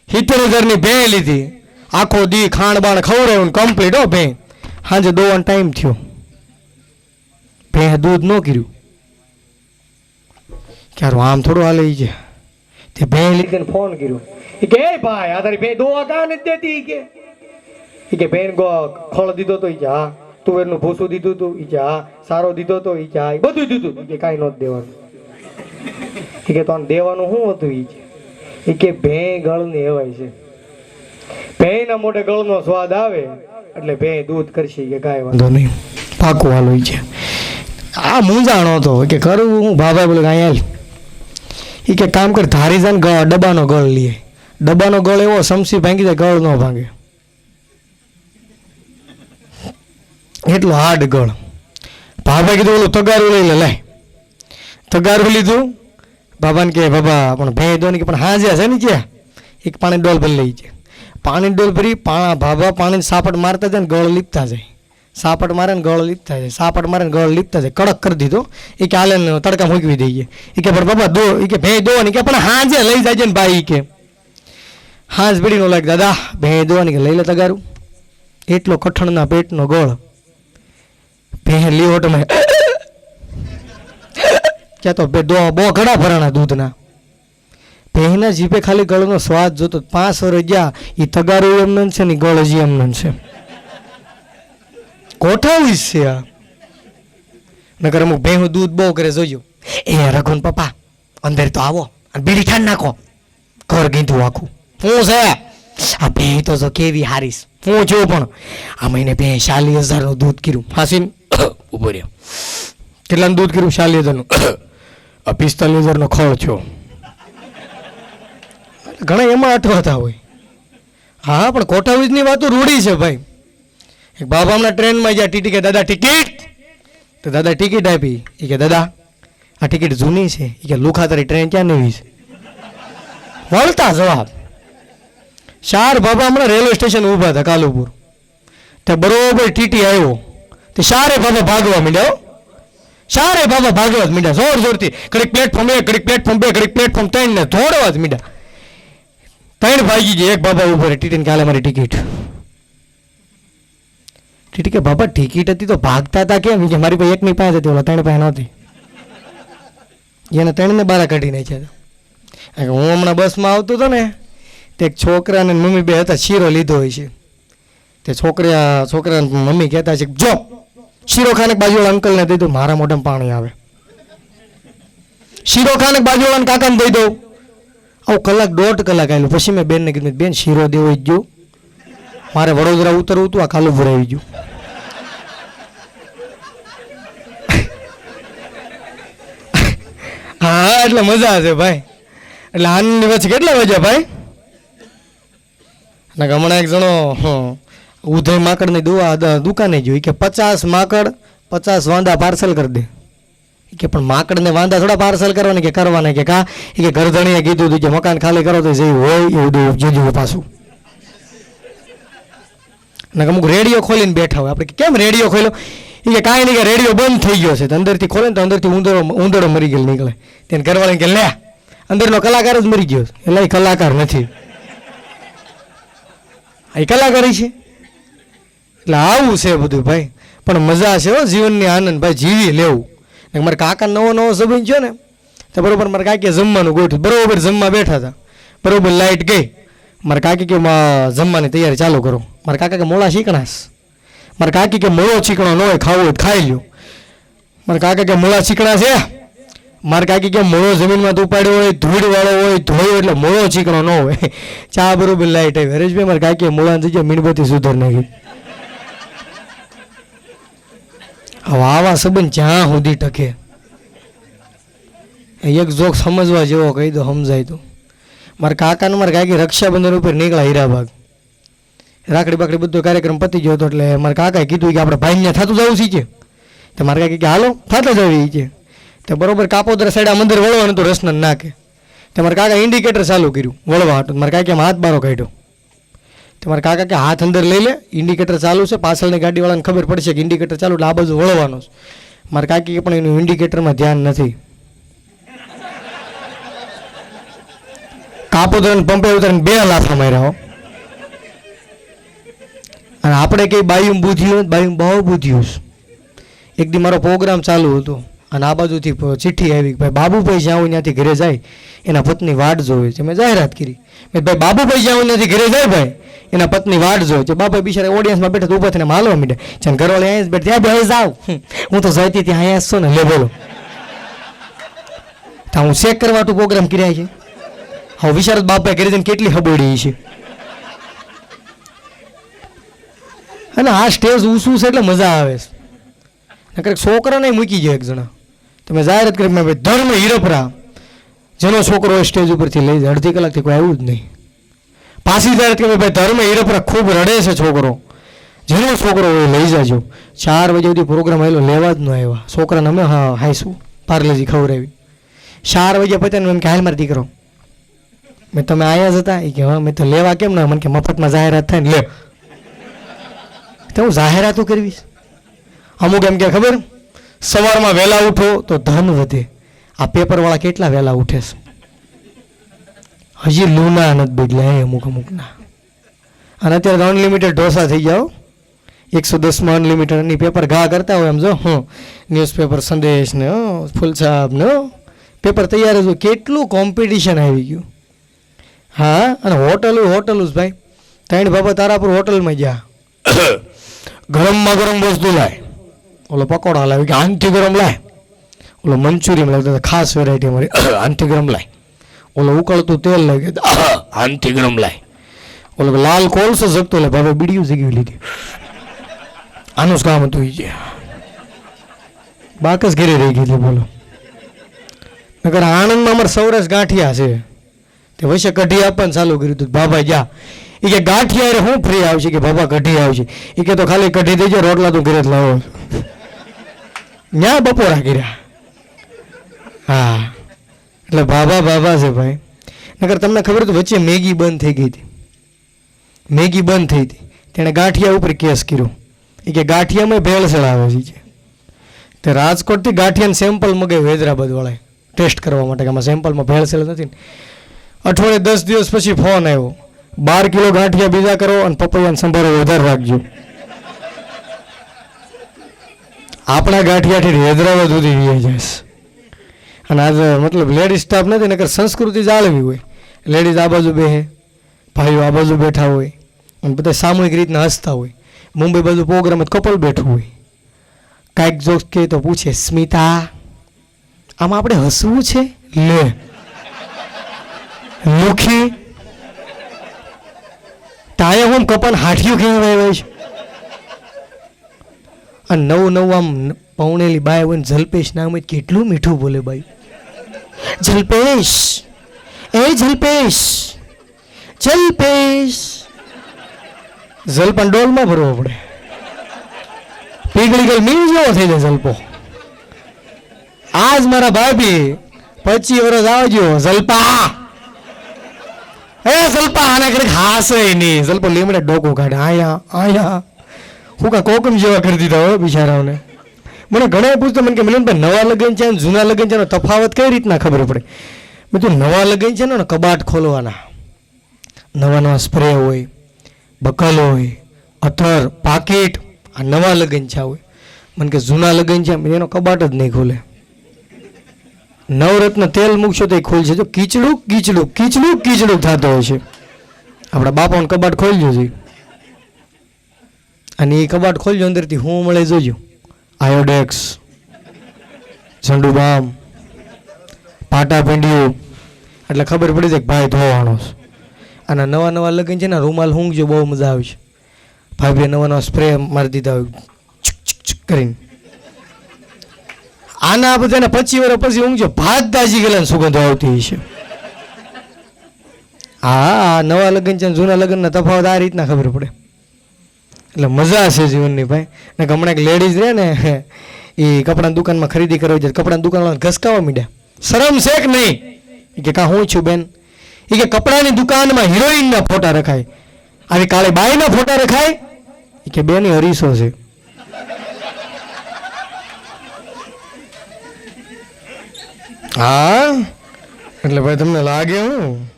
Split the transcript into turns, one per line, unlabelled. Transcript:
70,000ની ભેં લીધી, આખો દી ખાણ બાણ ખવડાવ્યું કમ્પ્લીટ. હો ભેં સાંજે દોવાનો ટાઈમ થયો, ભેં દૂધ ન કર્યું. ક્યારું આમ થોડું હાલે છે. તે ભેં લીધે ફોન કર્યો, એ કે ભાઈ આ તારી ભેં દોવા કાં નથી દેતી? કે ભેં ખોળ દીધો તો? હા. તુવેરનું ભૂસું દીધું તું? હા. સારો દીધો તો? હા. બધું દીધું. કે કાંઈ નહોતું દેવાનું. કે તો દેવાનું શું હતું? કે ભેં ગળને એવાય છે, ભેંના મોઢે ગળનો સ્વાદ આવે એટલે ભેં દૂધ કરશે. કે કાંઈ વાંધો નહીં, પાકું હાલ હોય છે. આ મૂંઝાણો હતો કે કરવું હું. બાબા બોલે અહીંયા એ કે કામ કર, ધારી જાય ને ડબ્બાનો ગળ લઈએ. ડબ્બાનો ગળ એવો સમસી ભાંગી જાય, ગળ ન ભાંગે એટલો હાર્ડ ગળ. બાબા કીધું ઓલું તગારું લઈ લે. લાય તગારું લીધું. બાબાને કે બાબા પણ ભેં દો ને. કે પણ હા છે ને ક્યાં? એક પાણી ડોલ ભરી લઈ જાય. પાણી ડોલ ભરી બાબા પાણી સાપટ મારતા જાય ને ગળ લીપતા જાય. સાપટ મારે ને ગળ લીપતા જાય, સાપટ મારે ને ગળ લીપતા જાય. કડક કરી દીધો. એ કે હાલે ને તડકા મૂકવી દઈએ. એ કે પણ બાબા દો. એ કે ભેં દો ને. કે પણ હા જે લઈ જાય ને ભાઈ. કે હાંસ બીડી નો લાગે દાદા ભેં દો ને. કે લઈ લે તગારું. એટલો કઠણના પેટનો ગળ. ભેં લીઓ તમે ક્યાં તો બહુ ઘણા ભરાણા દૂધના. ભેંના જીભે ખાલી ગળનો સ્વાદ જોતો. 5 વર્ષ ગયા એ તગારું એમને છે ને ગળ હજી એમને છે. કોઠાવી છે આ. નકર અમુક ભેહું દૂધ બહુ કરે જોયું. એ રઘુન પપ્પા અંદર તો આવો અને બીડી ઠાણ નાખો. ઘર ગીંધું આખું. હું છે આ ભેં તો જો કેવી હારીશ. હું છું પણ આ મહિને ભેં 40,000નું દૂધ કર્યું. હાસીન ઉભો રહ્યો. કેટલાનું દૂધ કર્યું? 40,000નું. 45,000નો ખર્ચ છો. ઘણા એમાં અટવાતા હોય. હા પણ કોઠાવીજની વાતો રૂઢી છે ભાઈ. એક બાબા હમણાં ટ્રેનમાં ગયા. ટીટી કે દાદા ટિકિટ? તો દાદા ટિકિટ આપી. એ કે દાદા આ ટિકિટ જૂની છે. એ કે લુખા તારી ટ્રેન ક્યાં નવી છે? વળતા જવાબ. 4 બાબા હમણાં રેલવે સ્ટેશન ઊભા હતા કાલુપુર. તે બરોબર ટીટી આવ્યો. તે 4 બાબા ભાગવા માંડ્યા. 4 બાબા ભાગવા જ માંડ્યા જોર જોરથી. ઘડીક પ્લેટફોર્મ 1, ઘડીક પ્લેટફોર્મ 2, ઘડીક પ્લેટફોર્મ 3 ને દોડવા જ માંડ્યા. 3 ભાગી ગયા. એક બાબા ઉભો રહે. ટીટીને કાલે મારી ટિકિટ. ટીટી કે બાબા ટિકિટ હતી તો ભાગતા હતા કેમ? કે મારી પાસે એકની પાસે હતી, ઓલા 3 પાસે નહોતી. એને 3ને બારા કાઢી નાખ્યા હતા. હું હમણાં બસમાં આવતો હતો ને તે એક છોકરા ને મમ્મી બે હતા. શીરો લીધો હોય છે. તે છોકરા મમ્મી કહેતા છે જો શીરો ખાને બાજુવાળા અંકલને દઈ દો. મારા મોઢામાં પાણી આવે. શીરો ખાને બાજુવાળા કાકાને દઈ દઉં. આવું કલાક 1.5 કલાક આવેલું. પછી મેં બેનને કીધું બેન શીરો દેવો જ ગયો. મારે વડોદરા ઉતરવું હતું, આ કાલુપુર આવી ગયું. હા એટલે મજા છે ભાઈ. એટલે આનંદની વચ્ચે કેટલા વાગ્યા ભાઈ? હમણાં એક જણો ઉધઈ માકડની દુકાને ગયો. કે 50 માકડ 50 વાંદા પાર્સલ કરી દે. કે પણ માકડને વાંદા થોડા પાર્સલ કરવાને? કે કરવાને. કે કા? કે ગરધણીએ કીધું હતું કે મકાન ખાલી કરો તો જે હોય એવું દઉં જોજો પાછું. અમુક રેડિયો ખોલીને બેઠા હોય. આપણે કેમ રેડિયો ખોલ્યો? એ કે કાંઈ નહીં, કે રેડિયો બંધ થઈ ગયો છે. અંદરથી ખોલે ને તો અંદરથી ઉંદરો મરી ગયેલો નીકળે. તેને ઘરવાળાને કે લે અંદરનો કલાકાર જ મરી ગયો. એટલે એ કલાકાર નથી, એ કલાકારી છે. એટલે આવું છે બધું ભાઈ. પણ મજા છે હો જીવનની, આનંદ ભાઈ જીવી લેવું. મારા કાકા નવો સંબંધ થયો ને તો બરોબર મારા કાકીએ જમવાનું ગોઠવ્યું. બરોબર જમવા બેઠા હતા. બરોબર લાઇટ ગઈ. મારા કાકી કે જમવાની તૈયારી ચાલુ કરો. મારા કાકા કે મોળા શીકણાશ. મારા કાકી કે મોળો ચીકણો ન હોય, ખાવું હોય ખાઈ લ્યો. મારા કાકા કે મોળા ચીકણા છે. મારા કાકી કે મોળો જમીનમાં ઉપાડ્યો હોય, ધૂળ વાળો હોય, ધોયો એટલે મોળો ચીકણો ન હોય. ચા બરોબર લાઈટ આવી. હરેશભાઈ મારા કાકીએ મોળાની જગ્યાએ મીણબત્તી સુધાર નાખી. હવે આવા સંબંધ જ્યાં સુધી ટકે. એક જોક સમજવા જેવો કહી દો સમજાય તો. મારા કાકાને મારા કાકી રક્ષાબંધન ઉપર નીકળ્યા હીરાબાગ. રાખડી બાકડી બધો કાર્યક્રમ પતી ગયો હતો. એટલે મારા કાકાએ કીધું કે આપણે ભાઈને થતું જવું શીખે. તો મારા કાકી કે હાલો થતા જવી છે. તો બરોબર કાપોદરા સાઈડ આ મંદિર વળવાનું તો રસન નાખે. તો મારા કાકા ઇન્ડિકેટર ચાલુ કર્યું વળવા હતું. મારા કાકી હાથ બારો કાઢ્યો. તો મારા કાકા કે હાથ અંદર લઈ લે, ઇન્ડિકેટર ચાલુ છે. પાછળની ગાડીવાળાને ખબર પડશે કે ઇન્ડિકેટર ચાલુ એટલે આ બાજુ વળવાનું છે. મારા કાકી પણ એનું ઇન્ડિકેટરમાં ધ્યાન નથી. કાપોદ્રાને પંપે ઉતારીને 2 લાફા માર્યા હો. અને આપણે કઈ બાયું બુદ્ધિયું, બાયું બહુ બુદ્ધિયું. એક દી મારો પ્રોગ્રામ ચાલુ હતો અને આ બાજુથી ચિઠ્ઠી આવી કે ભાઈ બાબુભાઈ જ્યાં હોય ત્યાંથી ઘરે જાય એના પત્ની વાટ જોવે છે. મેં જાહેરાત કરી, મેં ભાઈ બાબુભાઈ જ્યાં હોય ત્યાંથી ઘરે જાય ભાઈ એના પત્ની વાટ જોવે છે. બાબા બિચારા ઓડિયન્સમાં બેઠા તો ઊભા થઈને હાલવા માંડ્યા છે. ઘરવાળી અહીંયા જ બેઠ ત્યાં બે જાવ, હું તો જઈતી ત્યાં અહીંયા છો ને, લે બોલો. તો હું ચેક કરવા તું પ્રોગ્રામ કર્યા છે. હવે વિચાર બાપભાઈ ઘરે જઈને કેટલી હબોડી છે. અને આ સ્ટેજ ઊંચું છે એટલે મજા આવે છે. નકર છોકરાને મૂકી જાય એક જણા. તમે જાહેરાત કરી ભાઈ ધર્મ હીરપરા જેનો છોકરો સ્ટેજ ઉપરથી લઈ જાય, અડધી કલાકથી કોઈ આવ્યું જ નહીં. પાછી જાહેરાત કરી ભાઈ ધર્મ હીરપરા ખૂબ રડે છે છોકરો, જેનો છોકરો હોય લઈ જાજો. 4 વાગ્યા સુધી પ્રોગ્રામ આવેલો, લેવા જ ન આવ્યા છોકરાને. અમે હા હાઈશું પાર્લેજી ખવડાવી. 4 વાગ્યા પત્યા એમ કે હાલ મારો દીકરો. મેં તમે આવ્યા જ હતા? એ કે હા. મેં તો લેવા કેમ ના? મને કે મફતમાં જાહેરાત થાય ને લે. તો હું જાહેરાતો કરવીશ. અમુક એમ કે ખબર, સવારમાં વહેલા ઉઠો તો ધન વધે. આ પેપરવાળા કેટલા વહેલા ઉઠે છે? હજી લૂના નથી બદલાય અમુકના. અને અત્યારે તો અનલિમિટેડ ઢોસા થઈ જાઓ. 110માં અનલિમિટેડ ની પેપર ઘા કરતા હોય એમ જો. ન્યૂઝપેપર, સંદેશ ને ફૂલછાપ ને પેપર તૈયાર જ હોય. કેટલું કોમ્પિટિશન આવી ગયું. હા, અને હોટલ જ ભાઈ. 3 બાબા તારા પર હોટલમાં ગયા, ગરમમાં ગરમ વસ્તુ લાય. ઓલો પકોડા લાવી કે આનથી ગરમ લાય. ઓલો મંચુરિયન લાવતા ખાસ વેરાયટી અમારી, આનથી ગરમ લાય. ઓલો ઉકળતું તેલ લાવી કે આનથી ગરમ લાય. ઓલો લાલ કોલસો જગતો લે બાબા બીડીયું જગી લીધી. આનું જ કામ હતું. એ બાકસ ઘેરે રહી ગઈ. બોલો. નકર આણંદમાં અમારે સૌરાષ્ટ્ર ગાંઠિયા છે, તે વૈસે કઢી આપવાનું ચાલુ કર્યું હતું. બાબા જા એ કે ગાંઠિયા હું ફ્રી આવશે કે બાબા કઢી આવશે. એ કે તો ખાલી કઢી દેજો, રોટલા તો ઘરે જ લાવો. ન્યા બપોરા કર્યા. હા, એટલે બાબા છે ભાઈ. નકર તમને ખબર તો વચ્ચે મેગી બંધ થઈ ગઈ હતી. મેગી બંધ થઈ હતી, તેણે ગાંઠિયા ઉપર કેસ કર્યો. એ કે ગાંઠિયામાં ભેળસેળ આવે છે. તે રાજકોટથી ગાંઠિયાનું સેમ્પલ મગાવ્યું હૈદરાબાદ વાળાએ ટેસ્ટ કરવા માટે કે આમાં સેમ્પલમાં ભેળસેળ નથી. અઠવાડિયે 10 દિવસ પછી ફોન આવ્યો, 12 કિલો ગાંઠિયા બીજા કરો અને પપૈયાનો સંભારો વધારે રાખજો. આપણા ગાંઠિયાથી હૈદરાબાદ સુધી વી જાય. અને આજે મતલબ લેડીઝ સ્ટાફ નથી, નકર સંસ્કૃતિ જાળવી હોય. લેડીઝ આ બાજુ બેહે, ભાઈઓ આ બાજુ બેઠા હોય અને બધા સામૂહિક રીતના હસતા હોય. મુંબઈ બાજુ પ્રોગ્રામ કપલ બેઠું હોય, કાંઈક જોક્સ કહે તો પૂછે સ્મિતા આમાં આપણે હસવું છે? લે લુખી ટાયા હોમ કપન હાઠિયું કહેવાય છે. અને નવું આમ પૌણેલી બાય હોય ને જલ્પેશ નામ હોય, કેટલું મીઠું બોલે બાઈ. જલ્પેશ, એ જલ્પેશ, જલ્પેશ. જલપાન ડોલમાં ભરવો પડે. પીગળી ગયેલ મીણ જેવો થઈ જાય જલપો. આજ મારા ભાભી 25 વર્ષ આવજો જલપા, એ જલપા આના કરે હાસે નહીં. જલપો લીમડે ડોકો કાઢે, આયા હું કા કોકમ જેવા કરી દીધા હોય બિચારાઓને. મને ઘણા પૂછતો મને કે મિલનભાઈ નવા લગ્ન છે ને જૂના લગ્ન છે તફાવત કઈ રીતના ખબર પડે? મેં તો નવા લગ્ન છે ને કબાટ ખોલવાના, નવા સ્પ્રે હોય, બકલ હોય, અથર, પાકીટ. આ નવા લગ્ન છે હોય. મને કે જૂના લગ્ન છે એનો કબાટ જ નહીં ખોલે. નવરત્ન તેલ મૂકશો તો એ ખોલશે. જો કીચડું થતો હોય છે. આપણા બાપાનું કબાટ ખોલજો જોઈએ, અને એ કબાટ ખોલજો, અંદરથી હું મળે જોજો. આયોડેક્સ, ઝંડુબામ, પાટા પીંડિયું, એટલે ખબર પડી જાય કે ભાઈ ધોવાનો છે. અને નવા લગ્ન છે ને રૂમાલ ઊંઘજો, બહુ મજા આવે છે. ભાઈ નવા સ્પ્રે મારી દીધા હોય કરીને. આના બધાને 25 વર્ષ પછી ઊંઘજો, ભાત દાજી ગયેલા સુગંધો આવતી છે. હા, નવા લગ્ન છે જૂના લગ્નના તફાવત આ રીતના ખબર પડે. એટલે મજા છે જીવનની ભાઈ. ને હમણાં એક લેડીઝ રહે ને, એ કપડાની દુકાનમાં ખરીદી કરવા જાય, કપડાની દુકાનવાળા ઘસકાવા માંડ્યા. શરમ છે કે નહીં? એ કે કા હું છું બેન? એ કે કપડાની દુકાનમાં હિરોઈનના ફોટા રખાય, આવી કાળી બાઈના ફોટા રખાય? એ કે બેની હરીસો છે. હા, એટલે ભાઈ તમને લાગે હું